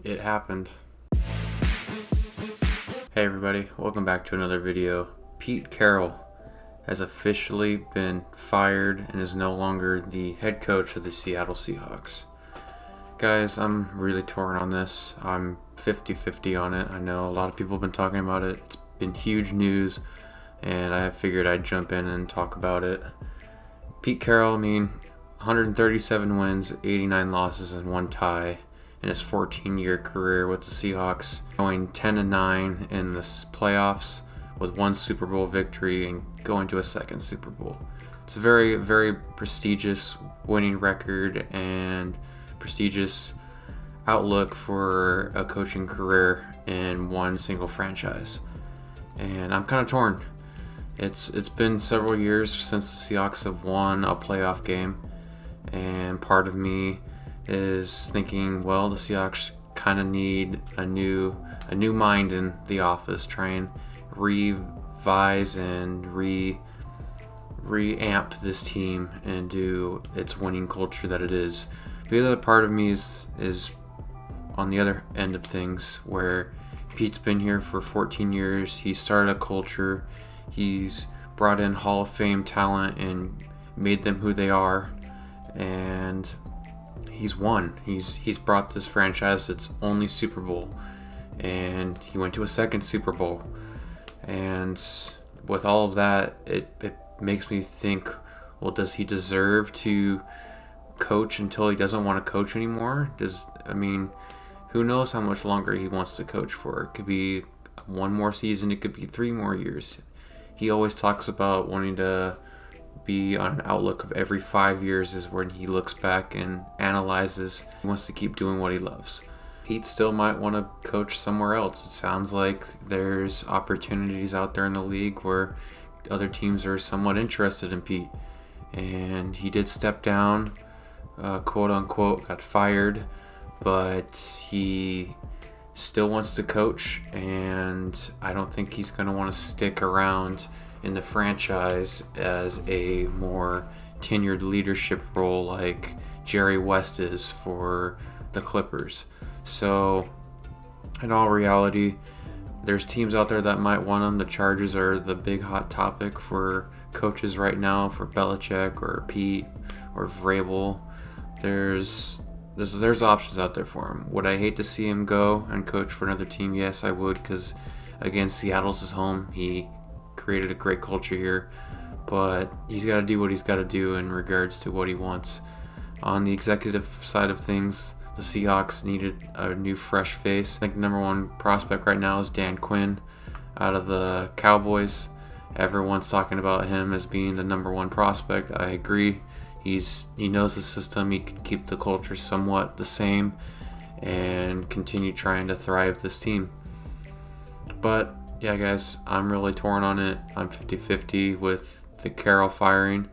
It happened. Hey everybody, welcome back to another video. Pete Carroll has officially been fired and is no longer the head coach of the Seattle SEAHAWKS. Guys, I'm really torn on this. I'm 50-50 on it. I know a lot of people have been talking about it. It's been huge news, and I figured I'd jump in and talk about it. Pete Carroll, 137 wins, 89 losses, and 1 tie in his 14-year career with the Seahawks, going 10-9 in the playoffs with 1 Super Bowl victory and going to a 2nd Super Bowl. It's a very, very prestigious winning record and prestigious outlook for a coaching career in one single franchise. And I'm kind of torn. It's been several years since the Seahawks have won a playoff game, and part of me is thinking, well, the Seahawks kind of need a new mind in the office, try and revise and reamp this team and do its winning culture that it is. The other part of me is on the other end of things, where Pete's been here for 14 years. He started a culture. He's brought in Hall of Fame talent and made them who they are, and he's won. He's brought this franchise its only Super Bowl, and he went to a 2nd Super Bowl. And with all of that, it makes me think, well, does he deserve to coach until he doesn't want to coach anymore? Who knows how much longer he wants to coach for? It could be 1 more season, it could be 3 more years. He always talks about wanting to be on an outlook of every 5 years is when he looks back and analyzes. He wants to keep doing what he loves. Pete still might want to coach somewhere else. It sounds like there's opportunities out there in the league where other teams are somewhat interested in Pete. And he did step down, quote unquote, got fired, but he still wants to coach, and I don't think he's going to want to stick around in the franchise as a more tenured leadership role like Jerry West is for the Clippers. So in all reality, there's teams out there that might want him. The Chargers are the big hot topic for coaches right now, for Belichick or Pete or Vrabel. There's options out there for him. Would I hate to see him go and coach for another team? Yes, I would, because again, Seattle's his home. He created a great culture here, but he's got to do what he's got to do in regards to what he wants. On the executive side of things, the Seahawks needed a new fresh face. I think the number 1 prospect right now is Dan Quinn out of the Cowboys. Everyone's talking about him as being the number 1 prospect. I agree. He knows the system. He can keep the culture somewhat the same and continue trying to thrive this team. But yeah, guys, I'm really torn on it. I'm 50-50 with the Carroll firing.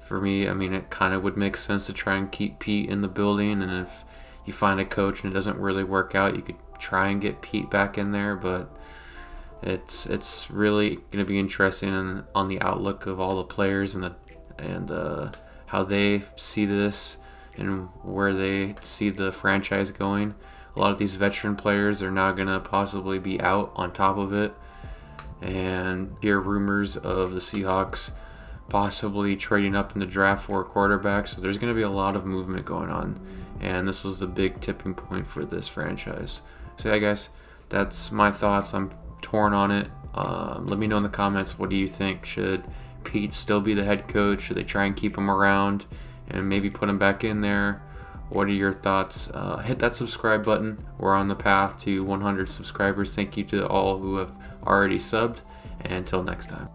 For me, it kind of would make sense to try and keep Pete in the building, and if you find a coach and it doesn't really work out, you could try and get Pete back in there. But it's really going to be interesting on the outlook of all the players and how they see this and where they see the franchise going. A lot of these veteran players are now going to possibly be out on top of it, and hear rumors of the Seahawks possibly trading up in the draft for a quarterback. So there's going to be a lot of movement going on, and this was the big tipping point for this franchise. So yeah, guys, that's my thoughts. I'm torn on it. Let me know in the comments, what do you think? Should Pete still be the head coach? Should they try and keep him around and maybe put him back in there? What are your thoughts? Hit that subscribe button. We're on the path to 100 subscribers. Thank you to all who have already subbed, and until next time.